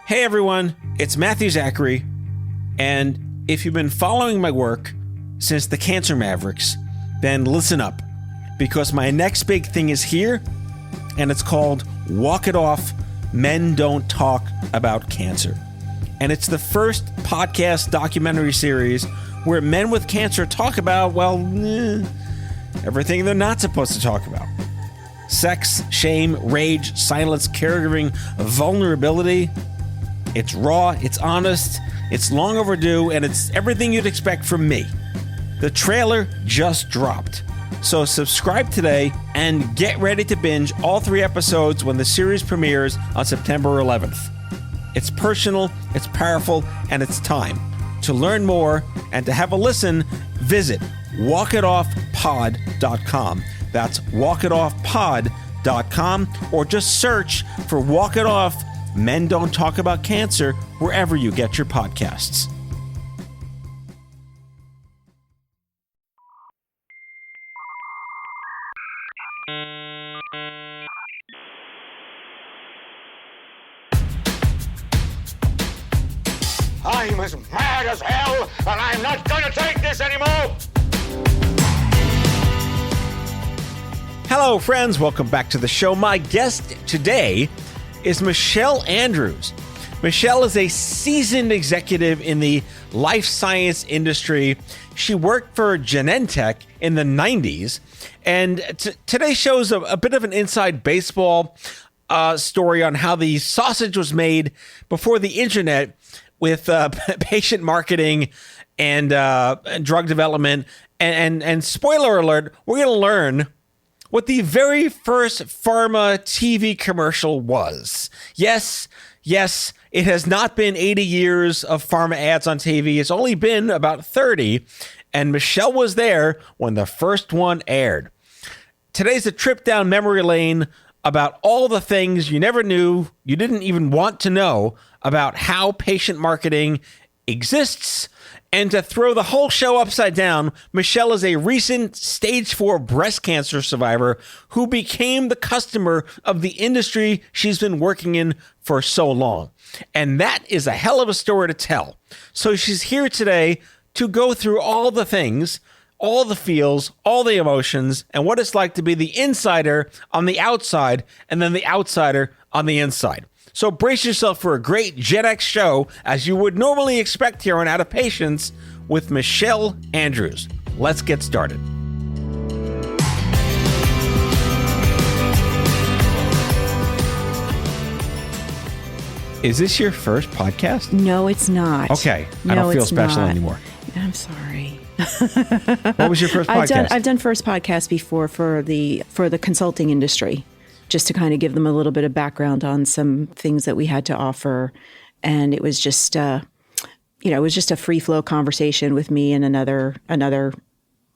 Hey everyone, it's Matthew Zachary, and if you've been following my work since the Cancer Mavericks, then listen up, because my next big thing is here, and it's called Walk It Off, Men Don't Talk About Cancer. And it's the first podcast documentary series where men with cancer talk about, everything they're not supposed to talk about. Sex, shame, rage, silence, caregiving, vulnerability. It's raw, it's honest, it's long overdue, and it's everything you'd expect from me. The trailer just dropped. So subscribe today and get ready to binge all 3 episodes when the series premieres on September 11th. It's personal, it's powerful, and it's time. To learn more and to have a listen, visit walkitoffpod.com. That's walkitoffpod.com, or just search for Walk It Off, Men Don't Talk About Cancer wherever you get your podcasts. I'm as mad as hell, and I'm not going to take this anymore! Hello, friends. Welcome back to the show. My guest today is Michele Andrews. Michele is a seasoned executive in the life science industry. She worked for Genentech in the 90s, and today shows a bit of an inside baseball story on how the sausage was made before the internet with patient marketing and drug development. And spoiler alert, we're going to learn what the very first pharma TV commercial was. Yes, it has not been 80 years of pharma ads on TV. It's only been about 30, and Michele was there when the first one aired. Today's a trip down memory lane about all the things you never knew, you didn't even want to know about how patient marketing exists. And to throw the whole show upside down, Michele is a recent stage 4 breast cancer survivor who became the customer of the industry she's been working in for so long. And that is a hell of a story to tell. So she's here today to go through all the things, all the feels, all the emotions, and what it's like to be the insider on the outside and then the outsider on the inside. So brace yourself for a great Gen X show, as you would normally expect here on Out of Patience with Michele Andrews. Let's get started. Is this your first podcast? No, it's not. Okay. I don't feel special anymore. I'm sorry. What was your first podcast? I've done first podcasts before for the consulting industry, just to kind of give them a little bit of background on some things that we had to offer. And it was just, it was just a free flow conversation with me and another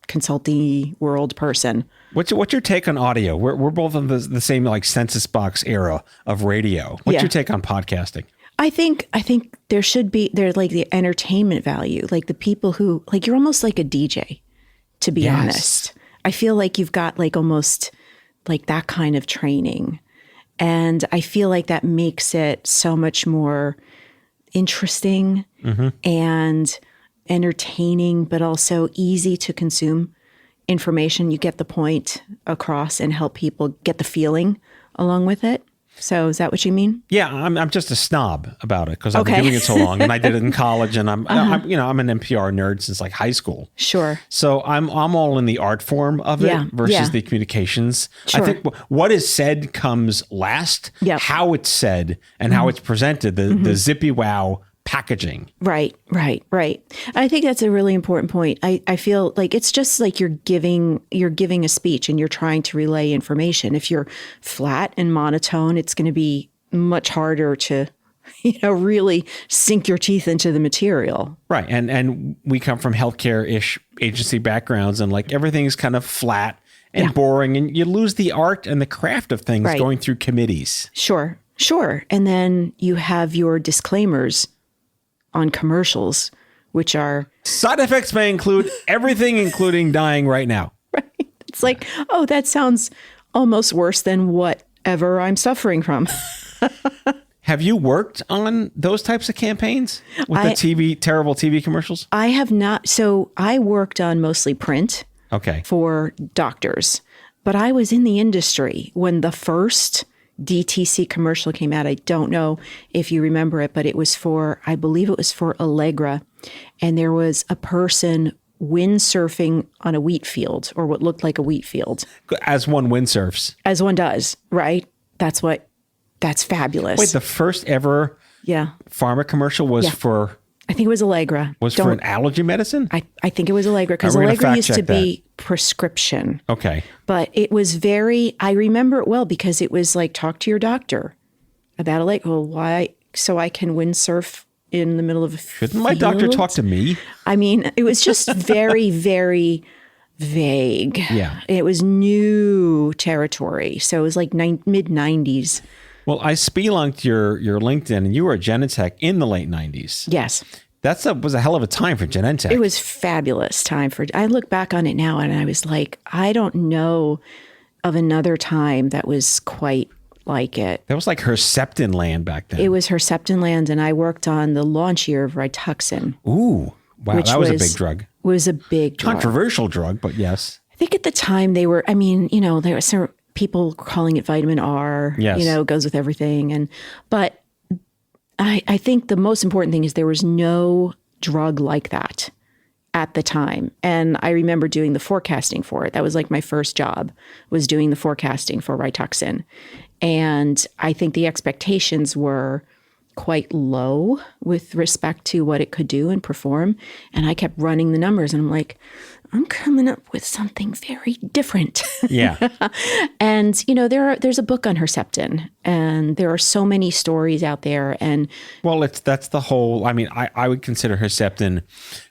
consulting world person. What's your take on audio? We're both in the same like census box era of radio. What's your take on podcasting? I think there's like the entertainment value, like the people who, like, you're almost like a DJ, to be honest. I feel like you've got like almost like that kind of training. And I feel like that makes it so much more interesting and entertaining, but also easy to consume information. You get the point across and help people get the feeling along with it. So is that what you mean? Yeah, I'm just a snob about it because I've been doing it so long, and I did it in college, and I'm an NPR nerd since like high school. Sure. So I'm all in the art form of it versus the communications. Sure. I think what is said comes last. Yep. How it's said and how it's presented, the zippy wow packaging. Right. I think that's a really important point. I feel like it's just like you're giving a speech and you're trying to relay information. If you're flat and monotone, it's going to be much harder to, really sink your teeth into the material. Right. And we come from healthcare-ish agency backgrounds, and like everything's kind of flat and boring, and you lose the art and the craft of things going through committees. Sure. And then you have your disclaimers on commercials, which are side effects may include everything, including dying right now. Right. It's like, oh, that sounds almost worse than whatever I'm suffering from. Have you worked on those types of campaigns with the terrible TV commercials? I have not. So I worked on mostly print for doctors, but I was in the industry when the first DTC commercial came out. I don't know if you remember it, but it was I believe it was for Allegra. And there was a person windsurfing on a wheat field, or what looked like a wheat field. As one windsurfs. As one does, right? That's fabulous. Wait, the first ever pharma commercial was for... I think it was Allegra. For an allergy medicine? I think it was Allegra, because Allegra used to be prescription. Okay. But it was I remember it well because it was like, talk to your doctor about Allegra. Well, why? So I can windsurf in the middle of a field? Shouldn't my doctor talk to me? I mean, it was just very, very vague. Yeah. It was new territory. So it was like mid-90s. Well, I spelunked your LinkedIn, and you were at Genentech in the late 90s. Yes. That was a hell of a time for Genentech. It was fabulous time I look back on it now, and I was like, I don't know of another time that was quite like it. That was like Herceptin land back then. It was Herceptin land, and I worked on the launch year of Rituxan. Ooh, wow, that was a big drug. Was a big drug. Controversial drug, but yes. I think at the time there were some people calling it vitamin R, goes with everything. But I think the most important thing is there was no drug like that at the time. And I remember doing the forecasting for it. That was like my first job, was doing the forecasting for Rituxan. And I think the expectations were quite low with respect to what it could do and perform. And I kept running the numbers, and I'm like, I'm coming up with something very different. Yeah. And, there's a book on Herceptin, and there are so many stories out there. And well, that's the whole, I would consider Herceptin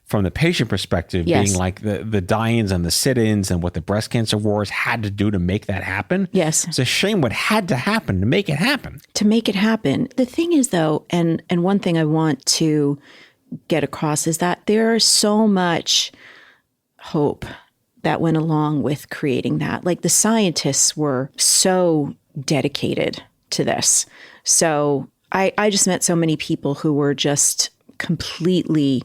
from the patient perspective being like the die-ins and the sit-ins and what the breast cancer wars had to do to make that happen. Yes. It's a shame what had to happen to make it happen. The thing is, though, and one thing I want to get across is that there's so much hope that went along with creating that. Like, the scientists were so dedicated to this. So I just met so many people who were just completely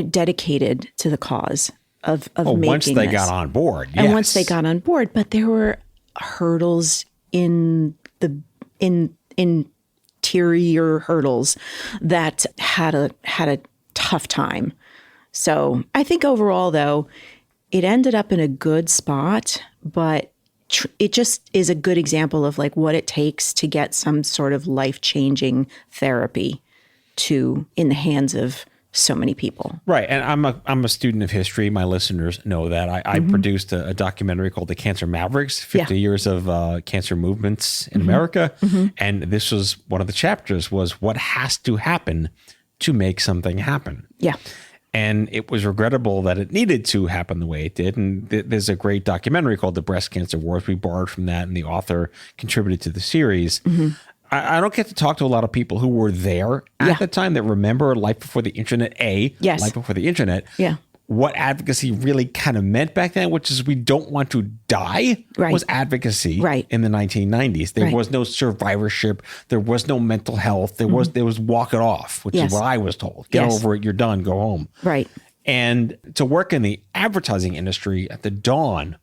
dedicated to the cause of making once they this. got on board. And once they got on board, but there were hurdles in the interior hurdles that had a tough time. So I think overall, though, it ended up in a good spot, but it just is a good example of like what it takes to get some sort of life-changing therapy in the hands of so many people. Right. And I'm a student of history. My listeners know that. I produced a documentary called The Cancer Mavericks, 50 years of cancer movements in America. And this was one of the chapters, was what has to happen to make something happen. Yeah. And it was regrettable that it needed to happen the way it did. And there's a great documentary called The Breast Cancer Wars. We borrowed from that, and the author contributed to the series. I don't get to talk to a lot of people who were there at the time that remember life before the internet, life before the internet. Yeah. What advocacy really kind of meant back then, which is we don't want to die, was advocacy in the 1990s. There was no survivorship. There was no mental health. There was walk it off, which is what I was told. Get over it. You're done. Go home. Right. And to work in the advertising industry at the dawn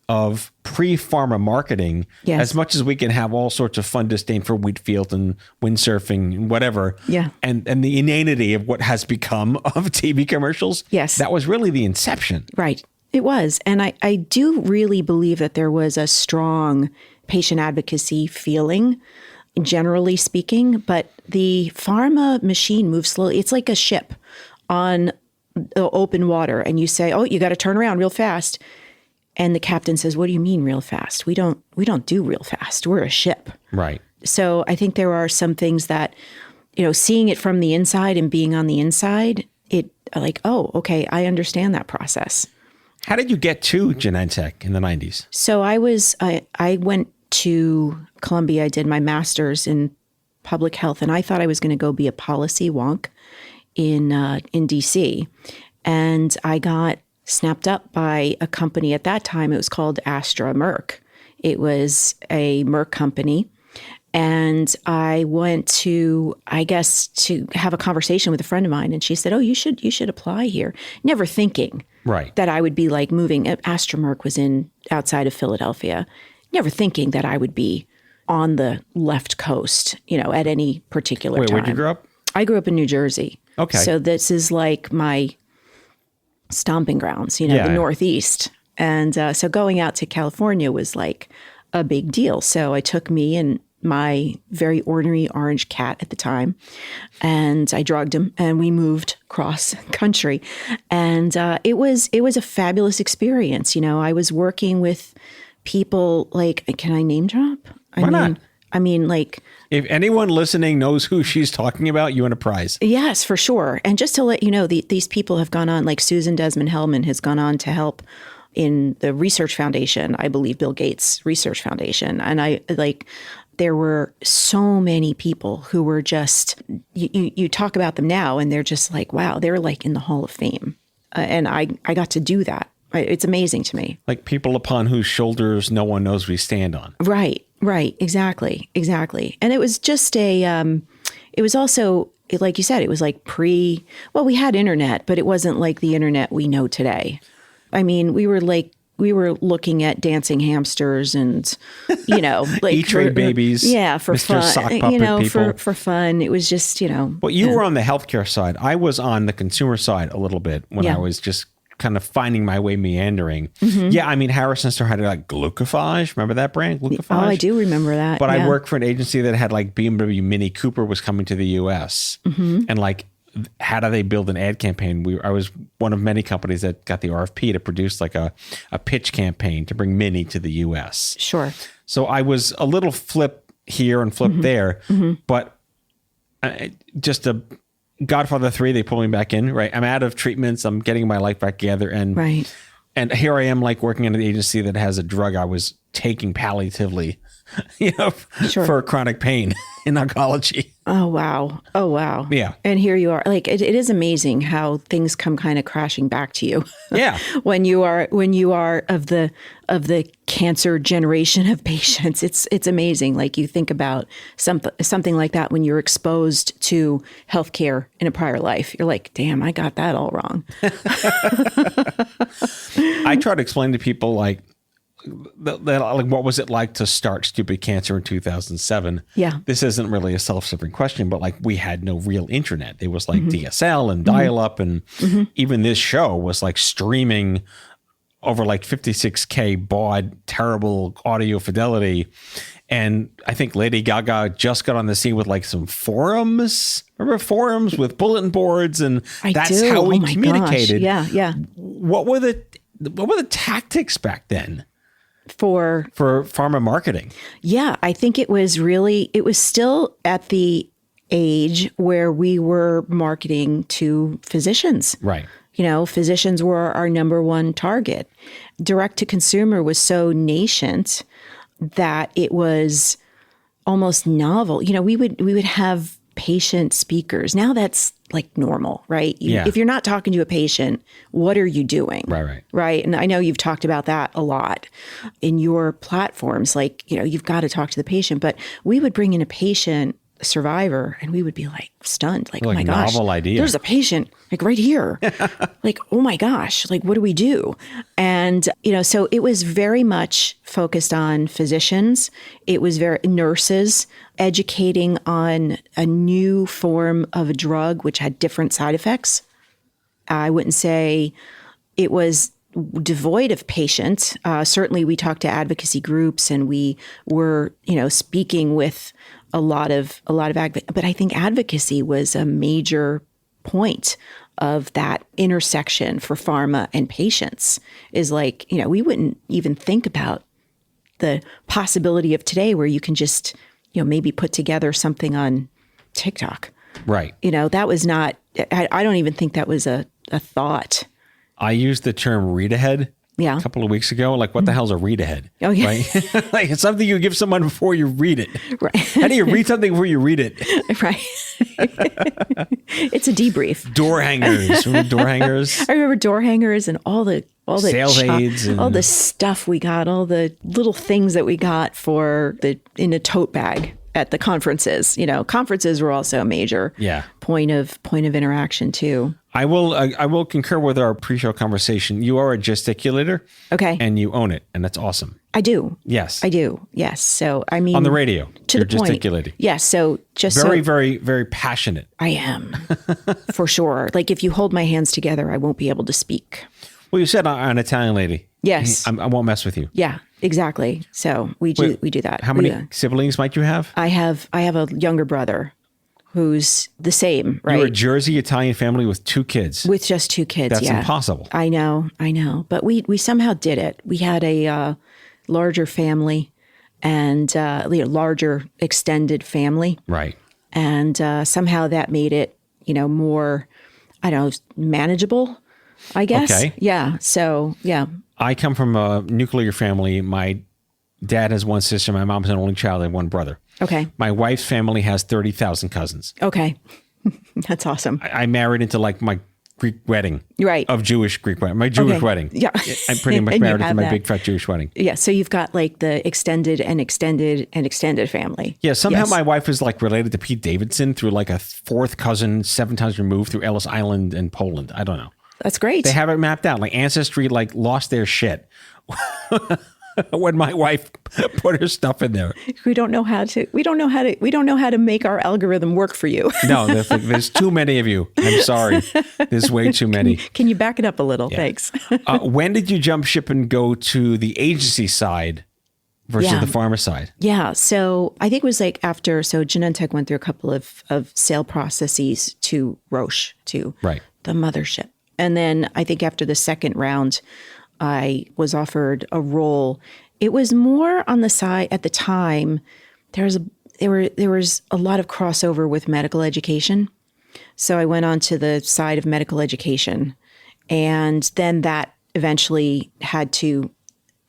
of pre-pharma marketing, as much as we can have all sorts of fun disdain for wheat field and windsurfing and whatever, and the inanity of what has become of TV commercials, that was really the inception. Right. It was. And I do really believe that there was a strong patient advocacy feeling, generally speaking, but the pharma machine moves slowly. It's like a ship on the open water, and you say, oh, you got to turn around real fast. And the captain says, what do you mean real fast? We don't do real fast. We're a ship. Right. So I think there are some things that, seeing it from the inside and being on the inside, it like, oh, okay, I understand that process. How did you get to Genentech in the 90s? So I went to Columbia. I did my master's in public health, and I thought I was going to go be a policy wonk in DC. And I got snapped up by a company at that time. It was called Astra Merck. It was a Merck company. And I went to, I guess, to have a conversation with a friend of mine. And she said, oh, you should apply here. Never thinking that I would be like moving. Astromerc was outside of Philadelphia. Never thinking that I would be on the left coast, at any particular time. Where'd you grow up? I grew up in New Jersey. Okay. So this is like my stomping grounds, the Northeast. And so going out to California was like a big deal. So I took me and my very ordinary orange cat at the time, and I drugged him, and we moved cross country. And it was a fabulous experience. I was working with people like, can I name drop? Why not? I mean, like, if anyone listening knows who she's talking about, you win a prize. Yes, for sure. And just to let you know, these people have gone on, like Susan Desmond-Hellman has gone on to help in the research foundation, I believe Bill Gates Research Foundation. And there were so many people who were just, you talk about them now and they're just like, wow, they're like in the Hall of Fame. And I got to do that. It's amazing to me. Like people upon whose shoulders no one knows we stand on. Right. Exactly. And it was just it was also, like you said, it was like we had internet, but it wasn't like the internet we know today. I mean, we were looking at dancing hamsters and, like E-Trade babies. Yeah, for Mr. fun. Sock puppet people. For fun. It was just, Well, you were on the healthcare side. I was on the consumer side a little bit when I was just kind of finding my way meandering. Mm-hmm. Yeah, I mean, Harrison Star had like Glucophage. Remember that brand, Glucophage? Oh, I do remember that. But I worked for an agency that had like BMW Mini Cooper was coming to the U.S. Mm-hmm. And like, how do they build an ad campaign? I was one of many companies that got the RFP to produce like a pitch campaign to bring Mini to the U.S. Sure. So I was a little flip here and flip there, but just a Godfather 3, they pulled me back in, right? I'm out of treatments. I'm getting my life back together. And here I am like working in an agency that has a drug I was taking palliatively, for chronic pain in oncology. Oh, wow. Yeah. And here you are. Like, it is amazing how things come kind of crashing back to you. Yeah. when you are of the cancer generation of patients. It's amazing. Like, you think about something like that when you're exposed to healthcare in a prior life. You're like, damn, I got that all wrong. I try to explain to people like what was it like to start Stupid Cancer in 2007? Yeah. This isn't really a self-serving question, but like we had no real internet. It was like DSL and dial-up, and even this show was like streaming over like 56K baud, terrible audio fidelity. And I think Lady Gaga just got on the scene with like some forums. Remember forums with bulletin boards? And that's how we communicated. Gosh. Yeah. What were the tactics back then? For pharma marketing? Yeah, I think it was still at the age where we were marketing to physicians. Right. Physicians were our number one target. Direct to consumer was so nascent that it was almost novel. We would have patient speakers. Now that's like normal, right? If you're not talking to a patient, what are you doing? Right. And I know you've talked about that a lot in your platforms. Like, you've got to talk to the patient, but we would bring in a patient survivor and we would be like stunned. Like, oh my gosh, novel idea. There's a patient like right here. Like, oh my gosh, like what do we do? And, so it was very much focused on physicians. It was very nurses educating on a new form of a drug, which had different side effects. I wouldn't say it was devoid of patients. Certainly we talked to advocacy groups and we were, speaking with a lot of but I think advocacy was a major point of that intersection for pharma and patients. Is like, we wouldn't even think about the possibility of today where you can just, maybe put together something on TikTok. Right. That was not, I don't even think that was a thought. I used the term read ahead. Yeah. A couple of weeks ago, like, what the hell's a read ahead? Oh, yeah. Right? Like, it's something you give someone before you read it. Right. How do you read something before you read it? Right. It's a debrief. Door hangers. Remember door hangers? I remember door hangers and all the sales aids and all the stuff we got, all the little things that we got in a tote bag at the conferences. Conferences were also a major point of interaction too. I will concur with our pre-show conversation. You are a gesticulator. Okay. And you own it. And that's awesome. I do. Yes. I do. Yes. So, I mean, on the radio, you're gesticulating. Yes. So just very, very, very passionate. I am for sure. Like if you hold my hands together, I won't be able to speak. Well, you said an Italian lady. Yes. I won't mess with you. Yeah, exactly. So we do that. How many siblings might you have? I have a younger brother who's the same, right? You're a Jersey Italian family with 2 kids. With just 2 kids. That's impossible. I know. But we somehow did it. We had a larger family and larger extended family. Right. And somehow that made it, more, I don't know, manageable, I guess. Okay. Yeah. So, yeah. I come from a nuclear family. My dad has 1 sister. My mom's an only child and 1 brother. Okay. My wife's family has 30,000 cousins. Okay. That's awesome. I married into like my Greek wedding. Right. Of Jewish Greek wedding. My Jewish wedding. Yeah. I'm pretty much married into my big fat Jewish wedding. Yeah. So you've got like the extended family. Yeah. Somehow my wife is like related to Pete Davidson through like a 4th cousin, 7 times removed through Ellis Island in Poland. I don't know. That's great. They have it mapped out. Like Ancestry like lost their shit when my wife put her stuff in there. We don't know how to make our algorithm work for you. No, there's too many of you. I'm sorry. There's way too many. Can you back it up a little? Yeah. Thanks. When did you jump ship and go to the agency side versus the pharma side? Yeah. So I think it was like after, Genentech went through a couple of sale processes to Roche, to the mothership. And then I think after the second round, I was offered a role. It was more on the side at the time. There was a lot of crossover with medical education. So I went on to the side of medical education, and then that eventually had to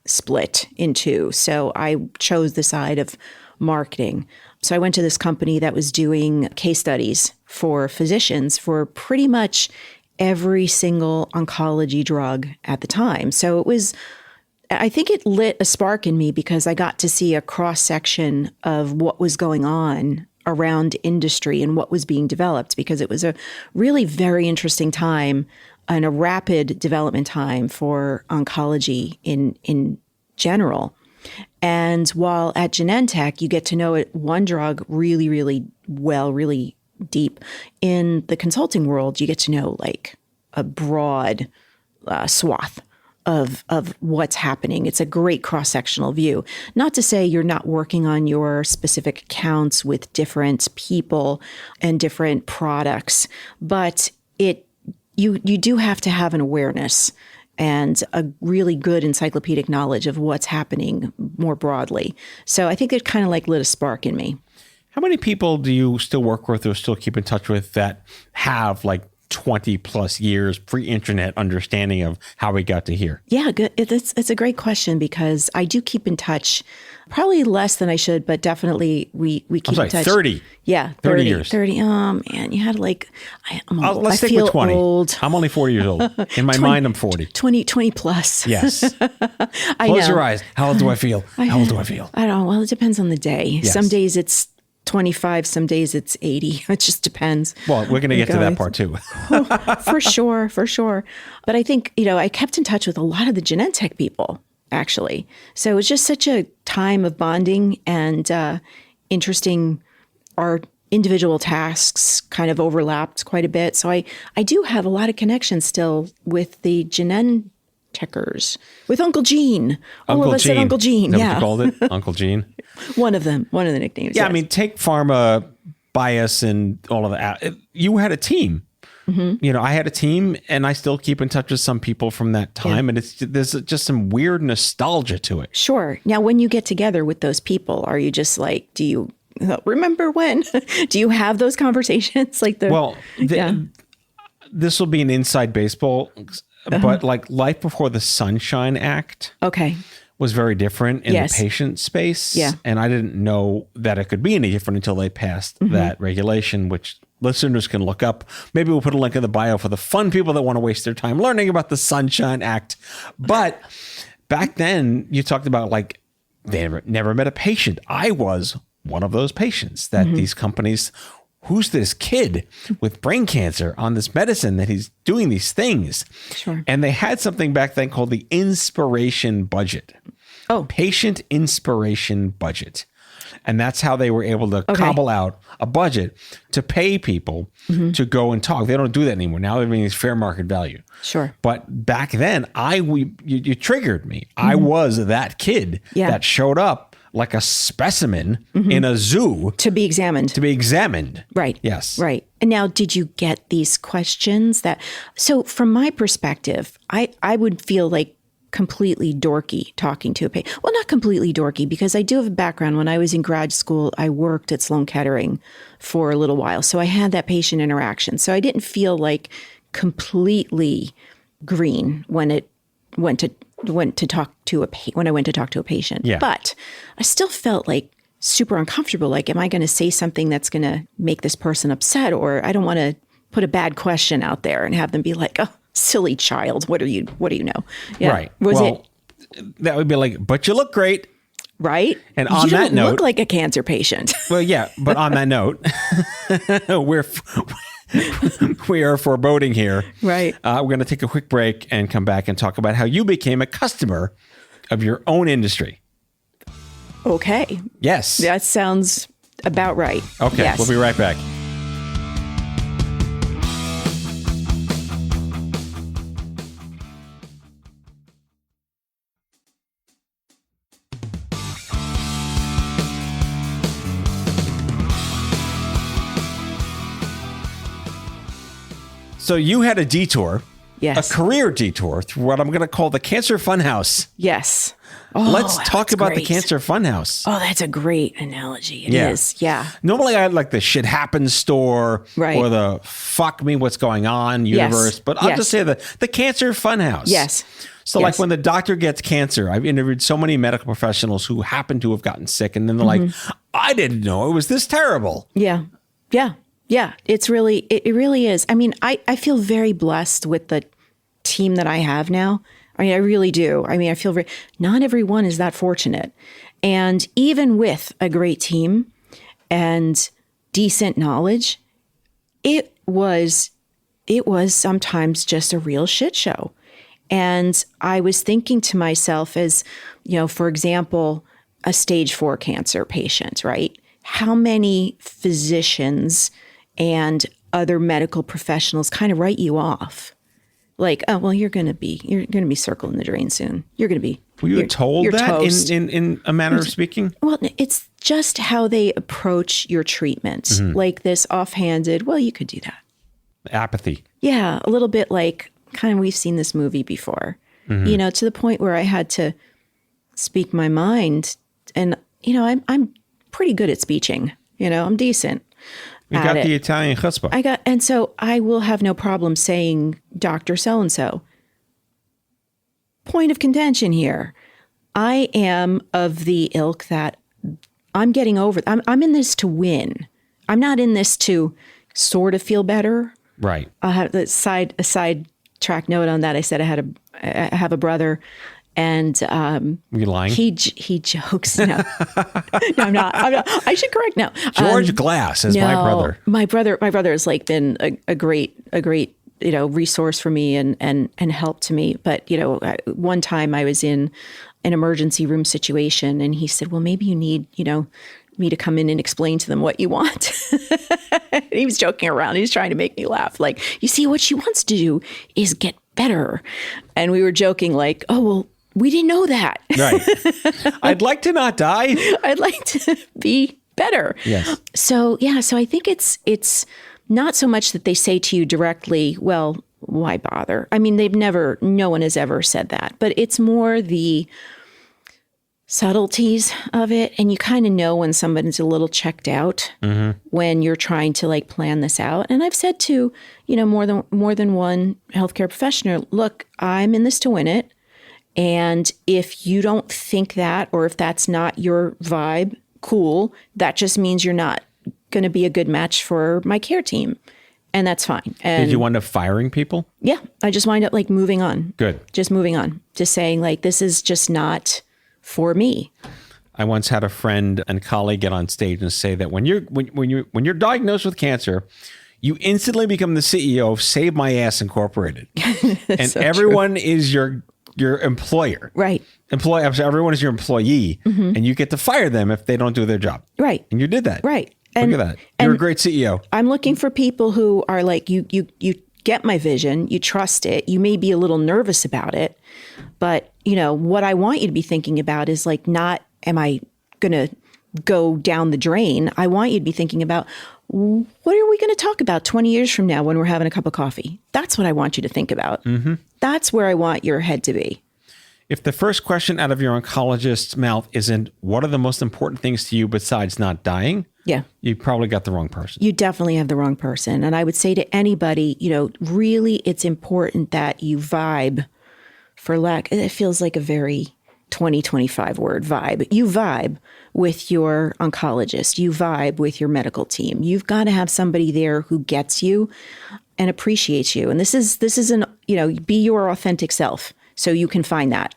split in 2. So I chose the side of marketing. So I went to this company that was doing case studies for physicians for pretty much every single oncology drug at the time. So I think it lit a spark in me because I got to see a cross section of what was going on around industry and what was being developed, because it was a really very interesting time and a rapid development time for oncology in general. And while at Genentech, you get to know one drug really, really well, really deep. In the consulting world, you get to know like a broad swath of what's happening. It's a great cross-sectional view. Not to say you're not working on your specific accounts with different people and different products, but you do have to have an awareness and a really good encyclopedic knowledge of what's happening more broadly. So I think it kind of like lit a spark in me. How many people do you still work with or still keep in touch with that have like 20 plus years pre-internet understanding of how we got to here? Yeah, good. It's a great question because I do keep in touch, probably less than I should, but definitely we keep in touch. 30. Yeah, 30 years. 30. Oh man, you had like, I'm old. Let's stick with 20. Old. I'm only 40 years old. In my mind, I'm 40. 20 plus. Yes. Close your eyes. How old do I feel? How old do I feel? I don't know. Well, it depends on the day. Yes. Some days it's 25, some days it's 80. It just depends. Well, we're going to get to that part too. For sure. But I think, I kept in touch with a lot of the Genentech people, actually. So it was just such a time of bonding and interesting. Our individual tasks kind of overlapped quite a bit. So I do have a lot of connections still with the Genentechers, with Uncle Gene. All of us said Uncle Gene. Is that what you called it? Uncle Gene? One of them. One of the nicknames. Yeah, yes. I mean, take pharma bias and all of that. You had a team. Mm-hmm. I had a team, and I still keep in touch with some people from that time. Yeah. And there's just some weird nostalgia to it. Sure. Now, when you get together with those people, are you just like, do you remember when? Do you have those conversations? This will be an inside baseball, but like Life Before the Sunshine Act. Okay. Was very different in the patient space. Yeah. And I didn't know that it could be any different until they passed that regulation, which listeners can look up. Maybe we'll put a link in the bio for the fun people that want to waste their time learning about the Sunshine Act. But back then you talked about like they never met a patient. I was one of those patients that these companies, who's this kid with brain cancer on this medicine that he's doing these things? Sure. And they had something back then called the inspiration budget. Oh. Patient inspiration budget. And that's how they were able to cobble out a budget to pay people to go and talk. They don't do that anymore. Now everything is fair market value. Sure. But back then, you triggered me. I was that kid that showed up like a specimen in a zoo. To be examined. Right. Yes. Right. And now, did you get these questions so from my perspective, I would feel like completely dorky talking to a patient. Well, not completely dorky, because I do have a background. When I was in grad school, I worked at Sloan Kettering for a little while. So I had that patient interaction. So I didn't feel like completely green when I went to talk to a patient. Yeah. But I still felt like super uncomfortable. Like, am I going to say something that's going to make this person upset? Or I don't want to put a bad question out there and have them be like, oh, silly child. What do you know? Yeah. Right. That would be like, but you look great. Right. And on you that don't note, look like a cancer patient. Well, yeah. But on that note, we are foreboding here. Right. We're going to take a quick break and come back and talk about how you became a customer of your own industry. Okay. Yes. That sounds about right. Okay. Yes. We'll be right back. So you had a detour, Yes. a career detour through what I'm going to call the Cancer Funhouse. Yes. Let's talk about the Cancer Funhouse. Oh, that's a great analogy. It is. Yeah. Normally I had like the shit happens store Right. or the fuck me what's going on universe, but I'll just say the Cancer Funhouse. Yes. So like when the doctor gets cancer, I've interviewed so many medical professionals who happen to have gotten sick and then they're like, I didn't know it was this terrible. Yeah. Yeah. Yeah. It really is. I mean, I feel very blessed with the team that I have now. I mean, I really do. I mean, I feel not everyone is that fortunate. And even with a great team and decent knowledge, it was sometimes just a real shit show. And I was thinking to myself as, for example, a stage 4 cancer patient, right? How many physicians and other medical professionals kind of write you off? Like, oh, well, you're going to be circling the drain soon. You're going to be. Were you told you're that toast. in a manner of speaking? Well, it's just how they approach your treatment. Like this offhanded, well, you could do that. Apathy. Yeah, a little bit like kind of we've seen this movie before. To the point where I had to speak my mind, and I'm pretty good at speeching. I'm decent. You got the Italian chutzpah. And so I will have no problem saying Dr. So-and-so. Point of contention here. I am of the ilk that I'm getting over. I'm in this to win. I'm not in this to sort of feel better. Right. I'll have a side track note on that. I said I have a brother. And were you lying? He jokes. No, no, I'm not. I should correct now. George Glass is my brother. My brother has like been a great resource for me and help to me. But one time I was in an emergency room situation, and he said, "Well, maybe you need me to come in and explain to them what you want." He was joking around. He was trying to make me laugh. Like, you see, what she wants to do is get better. And we were joking like, oh, well, we didn't know that. Right. I'd like to not die. I'd like to be better. Yes. So, yeah. So I think it's not so much that they say to you directly, well, why bother? I mean, no one has ever said that, but it's more the subtleties of it. And you kind of know when somebody's a little checked out when you're trying to like plan this out. And I've said to, more than one healthcare professional, look, I'm in this to win it. And if you don't think that, or if that's not your vibe, cool. That just means you're not going to be a good match for my care team. And that's fine. And did you wind up firing people? Yeah. I just wind up like moving on. Good. Just moving on. Just saying like, this is just not for me. I once had a friend and colleague get on stage and say that when you're diagnosed with cancer, you instantly become the CEO of Save My Ass Incorporated, and so everyone is your employer, right? Everyone is your employee, and you get to fire them if they don't do their job, right? And you did that, right? Look at that. You're a great CEO. I'm looking for people who are like you get my vision, you trust it, you may be a little nervous about it, but what I want you to be thinking about is like, not am I going to go down the drain? I want you to be thinking about, what are we going to talk about 20 years from now when we're having a cup of coffee? That's what I want you to think about. Mm-hmm. That's where I want your head to be. If the first question out of your oncologist's mouth isn't, what are the most important things to you besides not dying? Yeah. You probably got the wrong person. You definitely have the wrong person. And I would say to anybody, really it's important that you vibe, it feels like a very 2025 word, vibe. You vibe with your oncologist. You vibe with your medical team. You've got to have somebody there who gets you and appreciates you. And this is an, be your authentic self so you can find that.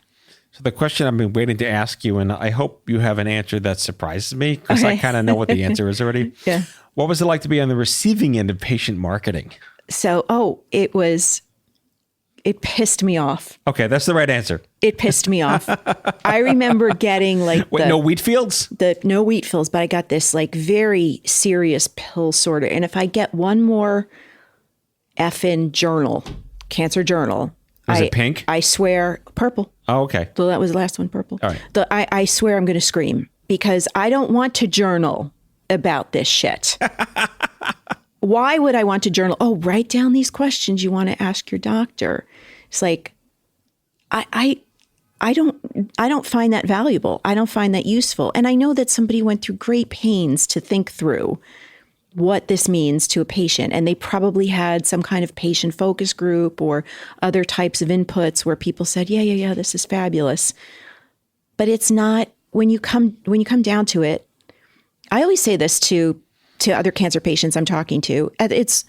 So the question I've been waiting to ask you, and I hope you have an answer that surprises me, because I kind of know what the answer is already. Yeah. What was it like to be on the receiving end of patient marketing? So, it pissed me off. Okay, that's the right answer. It pissed me off. I remember getting like no wheat fields? No wheat fields, but I got this like very serious pill sorter. And if I get one more effing journal, cancer journal. Is it pink? I swear, purple. Oh, okay. So that was the last one, purple. All right. I swear I'm going to scream because I don't want to journal about this shit. Why would I want to journal? Oh, write down these questions you want to ask your doctor. It's like, I don't find that valuable. I don't find that useful. And I know that somebody went through great pains to think through what this means to a patient. And they probably had some kind of patient focus group or other types of inputs where people said, yeah, this is fabulous. But it's not, when you come down to it, I always say this to other cancer patients I'm talking to, it's,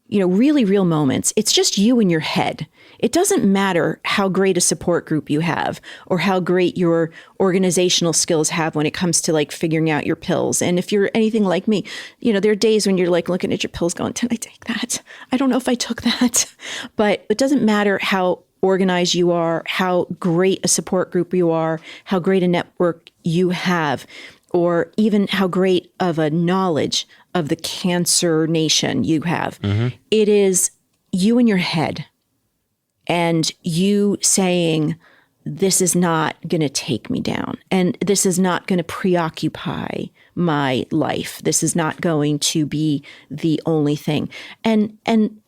really real moments. It's just you in your head. It doesn't matter how great a support group you have or how great your organizational skills have when it comes to like figuring out your pills. And if you're anything like me, there are days when you're like looking at your pills going, did I take that? I don't know if I took that. But it doesn't matter how organized you are, how great a support group you are, how great a network you have, or even how great of a knowledge of the cancer nation you have. Mm-hmm. It is you in your head and you saying, this is not going to take me down and this is not going to preoccupy my life. This is not going to be the only thing. And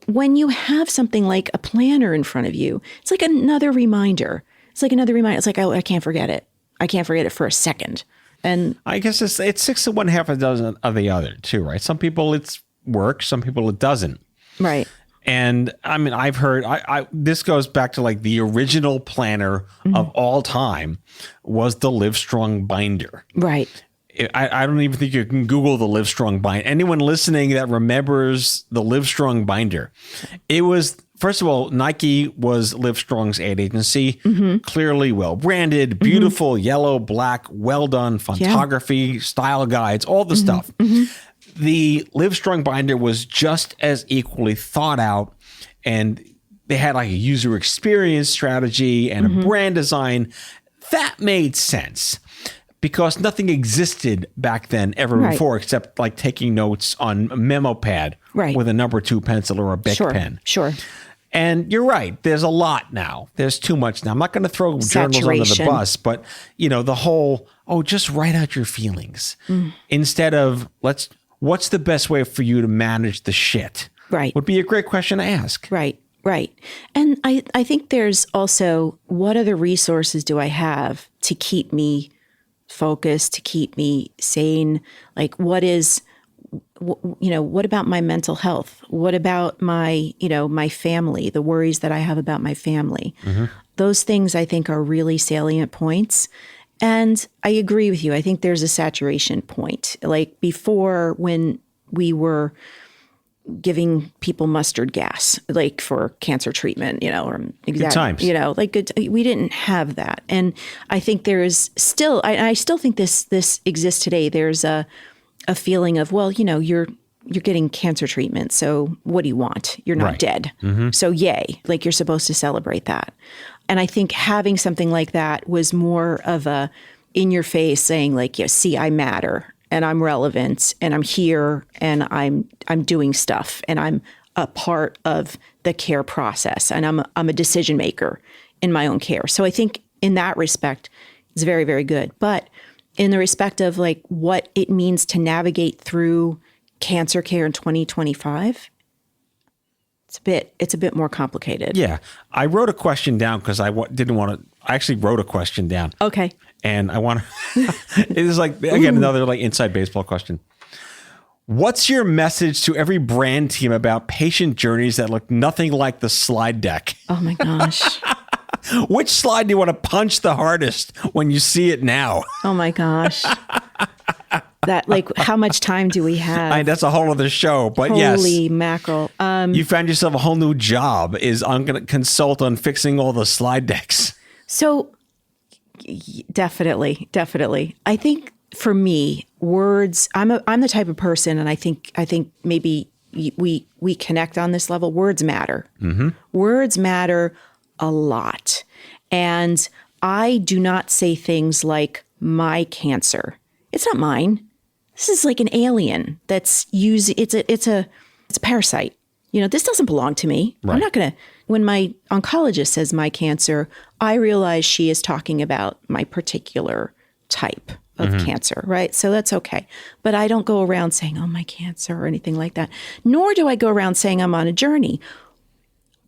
when you have something like a planner in front of you, it's like another reminder. It's like, oh, I can't forget it. I can't forget it for a second. And I guess it's 6 of one, half a dozen of the other too, right? Some people it's work, some people it doesn't. Right. And I mean, I've heard, this goes back to like the original planner of all time was the Livestrong binder. Right. I don't even think you can Google the Livestrong binder. Anyone listening that remembers the Livestrong binder, it was, first of all, Nike was Livestrong's ad agency, clearly well branded, beautiful, yellow, black, well done, photography, style guides, all the stuff. The Livestrong binder was just as equally thought out, and they had like a user experience strategy and a brand design. That made sense because nothing existed back then ever before except like taking notes on a memo pad with a number 2 pencil or a Bic pen. Sure. And you're right. There's a lot now. There's too much now. I'm not going to throw journals under the bus, but the whole, just write out your feelings instead of what's the best way for you to manage the shit? Right. Would be a great question to ask. Right. And I think there's also, what other resources do I have to keep me focused, to keep me sane? Like what about my mental health? What about my, my family, the worries that I have about my family? Those things I think are really salient points. And I agree with you. I think there's a saturation point. Like before, when we were, giving people mustard gas, like for cancer treatment, or good times. We didn't have that. And I think there is still, I still think this exists today. There's a feeling of, well, you're getting cancer treatment. So what do you want? You're not Right. dead. So yay, like you're supposed to celebrate that. And I think having something like that was more of a in your face saying like, see, I matter and I'm relevant and I'm here and I'm doing stuff and I'm a part of the care process and I'm a decision maker in my own care. So I think in that respect, it's very, very good. But in the respect of like what it means to navigate through cancer care in 2025, it's a bit more complicated. Yeah. I wrote a question down because I didn't want to. I actually wrote a question down. Okay. And I want to. It is like, again, another like inside baseball question. What's your message to every brand team about patient journeys that look nothing like the slide deck? Oh my gosh. Which slide do you want to punch the hardest when you see it now? Oh my gosh. That like, how much time do we have? That's a whole other show, but yes. Holy mackerel. You found yourself a whole new job I'm going to consult on fixing all the slide decks. So definitely. I think for me, words, I'm the type of person, and I think maybe we connect on this level. Words matter. Mm-hmm. Words matter a lot. And I do not say things like my cancer. It's not mine. This is like an alien that's using, it's a parasite. This doesn't belong to me. Right. I'm not going to, when my oncologist says my cancer, I realize she is talking about my particular type of cancer, right? So that's okay. But I don't go around saying, oh, my cancer or anything like that. Nor do I go around saying I'm on a journey.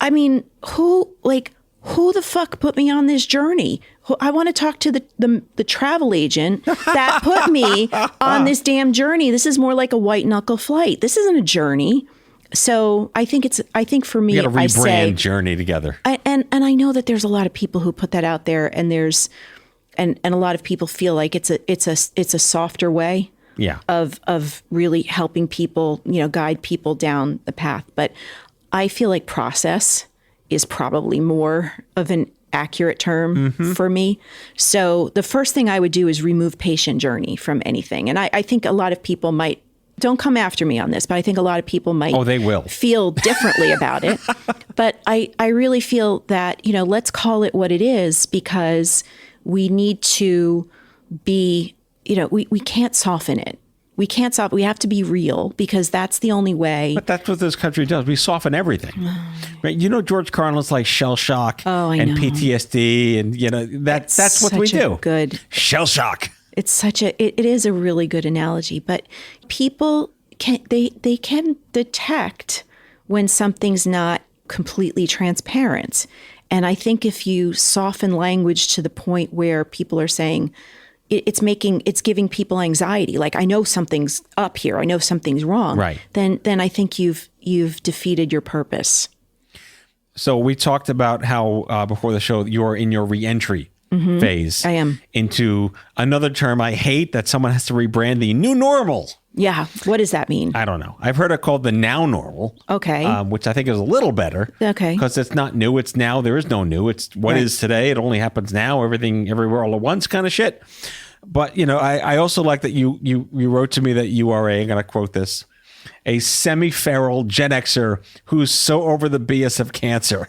I mean, who the fuck put me on this journey? I want to talk to the travel agent that put me on this damn journey. This is more like a white knuckle flight. This isn't a journey. So I think for me, you got to rebrand journey together. And I know that there's a lot of people who put that out there, and and a lot of people feel like it's a softer way. Yeah. Of really helping people, guide people down the path. But I feel like process is probably more of an accurate term for me. So the first thing I would do is remove patient journey from anything. And I think a lot of people don't come after me on this, but I think a lot of people might they will feel differently about it. But I really feel that, let's call it what it is, because we need to be, we can't soften it. We can't soften. We have to be real, because that's the only way. But that's what this country does. We soften everything. Right? George Carlin's like shell shock and PTSD, and that's what we do. Good shell shock. It's it is a really good analogy, but people can detect when something's not completely transparent. And I think if you soften language to the point where people are saying it's giving people anxiety, like I know something's up here, I know something's wrong, right? Then I think you've defeated your purpose. So we talked about how before the show you're in your reentry phase. I am. Into another term I hate that someone has to rebrand, the new normal. Yeah. What does that mean? I don't know. I've heard it called the now normal. Okay. Which I think is a little better. Okay. Because it's not new. It's now. There is no new. It's what is today. It only happens now. Everything, everywhere, all at once kind of shit. But, I also like that you wrote to me that you are I'm going to quote this, a semi-feral Gen Xer who's so over the BS of cancer.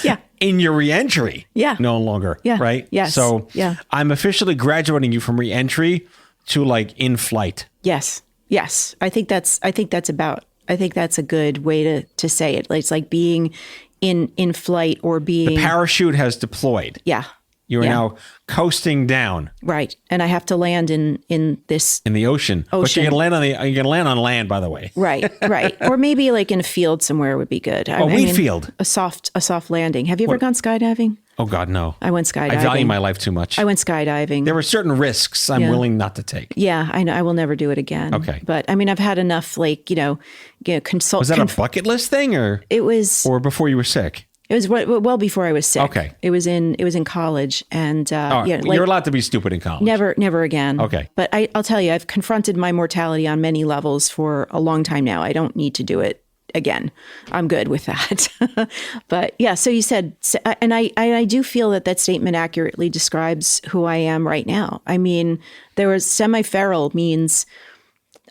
Yeah. In your reentry. Yeah. No longer. Yeah. Right? Yes. So yeah. I'm officially graduating you from reentry to like in flight. Yes. Yes. I think that's a good way to say it. It's like being in flight or being. The parachute has deployed. Yeah. You are now coasting down. Right. And I have to land in the ocean. But you're gonna land on land, by the way. Right, right. Or maybe like in a field somewhere would be good. Wheat field. A soft landing. Have you ever gone skydiving? Oh God, no. I went skydiving. I value my life too much. I went skydiving. There were certain risks I'm willing not to take. Yeah, I know. I will never do it again. Okay. But I mean, I've had enough consult. Was that a bucket list thing or? It was. Or before you were sick? It was well before I was sick. Okay. It was in college, and you're allowed to be stupid in college. Never again. Okay. But I'll tell you, I've confronted my mortality on many levels for a long time now. I don't need to do it again. I'm good with that. But yeah, so you said, and I do feel that statement accurately describes who I am right now. I mean, there was semi-feral means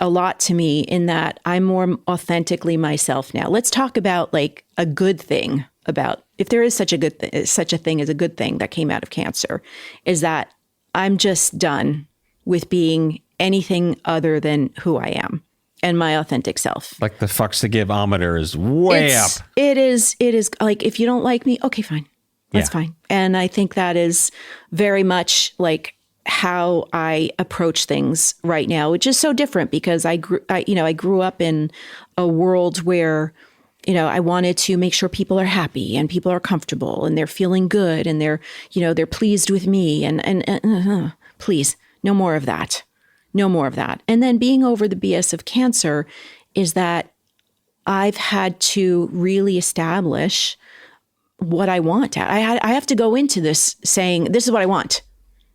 a lot to me in that I'm more authentically myself now. Let's talk about like a good thing about, if there is such a thing as a good thing that came out of cancer, is that I'm just done with being anything other than who I am and my authentic self. Like the fucks to give-ometer is way up. It is like, if you don't like me, okay, fine. That's fine. And I think that is very much like how I approach things right now, which is so different because I grew up in a world where, I wanted to make sure people are happy and people are comfortable and they're feeling good and they're pleased with me and please, no more of that. No more of that. And then being over the BS of cancer is that I've had to really establish what I want. I have to go into this saying, this is what I want.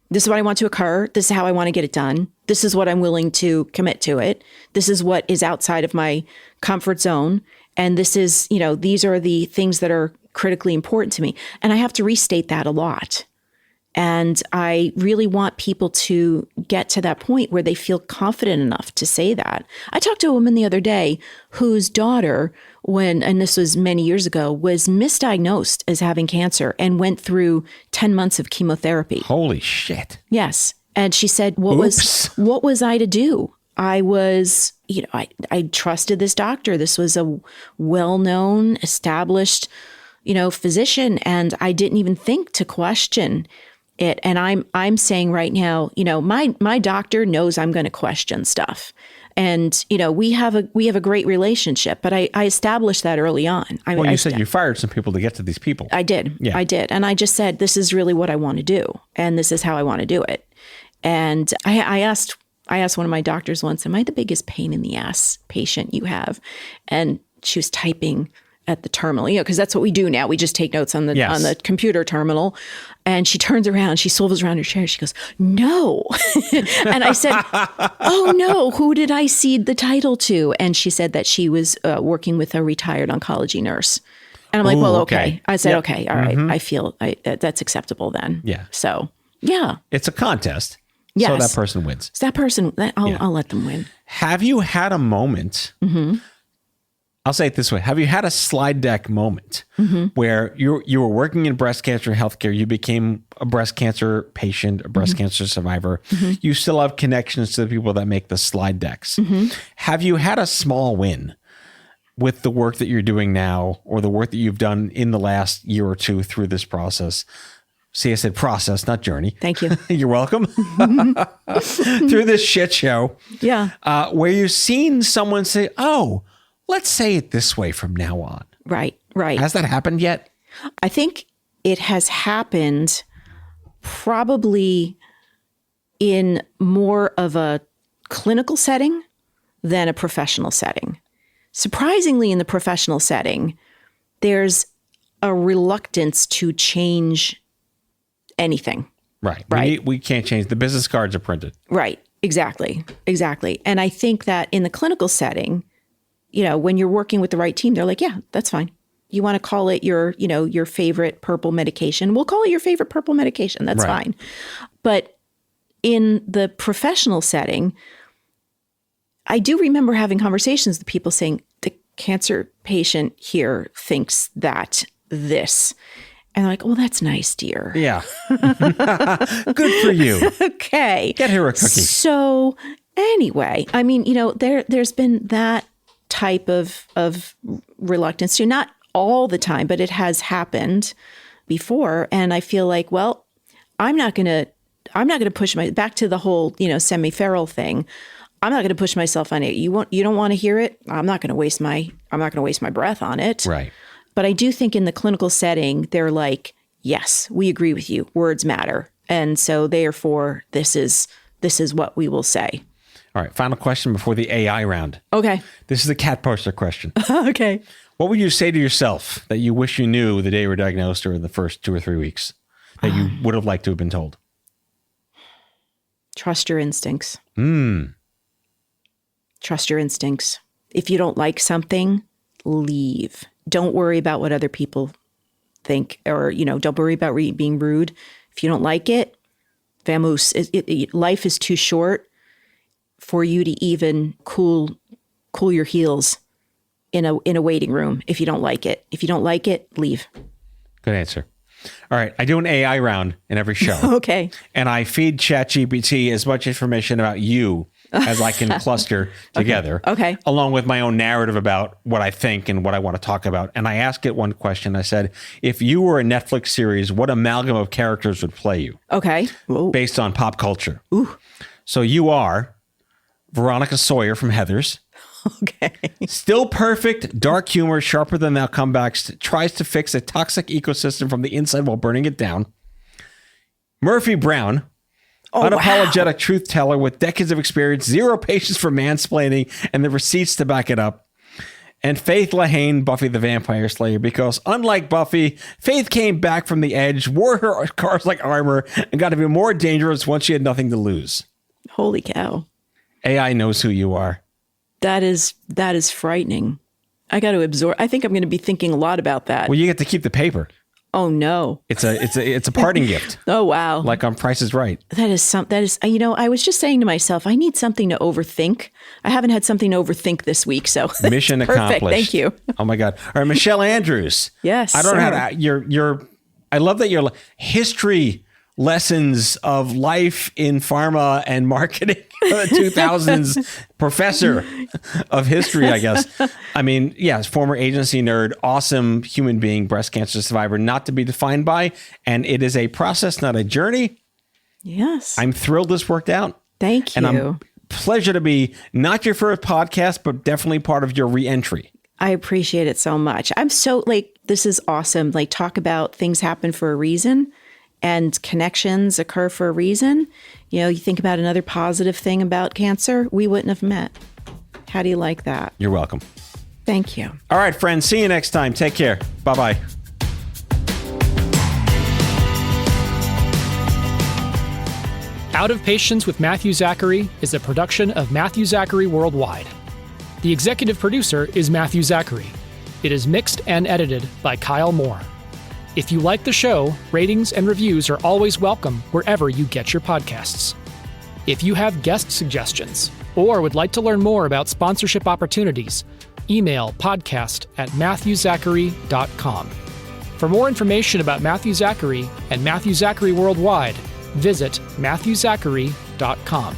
This is what I want to occur. This is how I want to get it done. This is what I'm willing to commit to it. This is what is outside of my comfort zone. And this is, these are the things that are critically important to me. And I have to restate that a lot. And I really want people to get to that point where they feel confident enough to say that. I talked to a woman the other day whose daughter, and this was many years ago, was misdiagnosed as having cancer and went through 10 months of chemotherapy. Holy shit. Yes. And she said, what was I to do? I was, I trusted this doctor. This was a well-known, established, physician, and I didn't even think to question it. And I'm saying right now, my doctor knows I'm going to question stuff. And, we have a great relationship, but I established that early on. You said you fired some people to get to these people. I did. Yeah. I did. And I just said, this is really what I want to do. And this is how I want to do it. And I asked one of my doctors once, am I the biggest pain in the ass patient you have? And she was typing at the terminal, because that's what we do now. We just take notes on the computer terminal. And she turns around, she swivels around her chair. She goes, no. And I said, oh no, who did I cede the title to? And she said that she was working with a retired oncology nurse. And I'm like, well, okay. I said, okay, all right. I feel that's acceptable then. Yeah. So, yeah. It's a contest. Yes. So that person wins. So that person, I'll let them win. Have you had a moment, I'll say it this way, have you had a slide deck moment where you were working in breast cancer healthcare, you became a breast cancer patient, a breast cancer survivor, you still have connections to the people that make the slide decks. Have you had a small win with the work that you're doing now or the work that you've done in the last year or two through this process? See, I said process, not journey. Thank you. You're welcome. Through this shit show. Yeah. Where you've seen someone say, oh, let's say it this way from now on. Right. Has that happened yet? I think it has happened probably in more of a clinical setting than a professional setting. Surprisingly, in the professional setting, there's a reluctance to change anything. Right. Right. We can't change. The business cards are printed. Right. Exactly. And I think that in the clinical setting, when you're working with the right team, they're like, yeah, that's fine. You want to call it your favorite purple medication. We'll call it your favorite purple medication. That's fine. But in the professional setting, I do remember having conversations with people saying the cancer patient here thinks that this. And I'm like, well, that's nice, dear. Yeah. Good for you. Okay. Get her a cookie. So anyway, I mean, there's been that type of reluctance to, not all the time, but it has happened before. And I feel like, well, I'm not going to push back to the whole, semi-feral thing. I'm not going to push myself on it. You don't want to hear it. I'm not going to waste my breath on it. Right. But I do think in the clinical setting, they're like, yes, we agree with you. Words matter. And so therefore, this is what we will say. All right, final question before the AI round. Okay. This is a cat poster question. Okay. What would you say to yourself that you wish you knew the day you were diagnosed or in the first 2 or 3 weeks that you would have liked to have been told? Trust your instincts. Trust your instincts. If you don't like something, leave. Don't worry about what other people think, or, don't worry about being rude. If you don't like it, vamoose. Life is too short for you to even cool your heels in a waiting room if you don't like it. If you don't like it, leave. Good answer. All right. I do an AI round in every show. Okay. And I feed ChatGPT as much information about you as I can cluster together. Okay. Along with my own narrative about what I think and what I want to talk about. And I asked it one question. I said, if you were a Netflix series, what amalgam of characters would play you? Okay. Whoa. Based on pop culture. Ooh. So you are Veronica Sawyer from Heathers. Okay. Still perfect, dark humor, sharper than thou comebacks, tries to fix a toxic ecosystem from the inside while burning it down. Murphy Brown, unapologetic truth teller with decades of experience, zero patience for mansplaining, and the receipts to back it up. And Faith Lahane, Buffy the Vampire Slayer, because unlike Buffy, Faith came back from the edge, wore her cars like armor, and got to be more dangerous once she had nothing to lose. Holy cow. AI knows who you are. That is frightening. I got to absorb. I think I'm going to be thinking a lot about that. Well, you get to keep the paper. Oh no. It's a parting gift. Oh wow. Like on Price is Right. That is I was just saying to myself, I need something to overthink. I haven't had something to overthink this week, so mission accomplished. Thank you. Oh my God. All right, Michele Andrews. Yes. I don't know how to, I love that your history lessons of life in pharma and marketing, 2000s professor of history, I guess. I mean, yes, former agency nerd, awesome human being, breast cancer survivor, not to be defined by. And it is a process, not a journey. Yes. I'm thrilled this worked out. Thank you. And I'm pleasure to be not your first podcast, but definitely part of your re-entry. I appreciate it so much. I'm so this is awesome. Talk about things happen for a reason. And connections occur for a reason. You think about another positive thing about cancer, we wouldn't have met. How do you like that? You're welcome. Thank you. All right, friends. See you next time. Take care. Bye-bye. Out of Patience with Matthew Zachary is a production of Matthew Zachary Worldwide. The executive producer is Matthew Zachary. It is mixed and edited by Kyle Moore. If you like the show, ratings and reviews are always welcome wherever you get your podcasts. If you have guest suggestions or would like to learn more about sponsorship opportunities, email podcast@matthewzachary.com. For more information about Matthew Zachary and Matthew Zachary Worldwide, visit matthewzachary.com.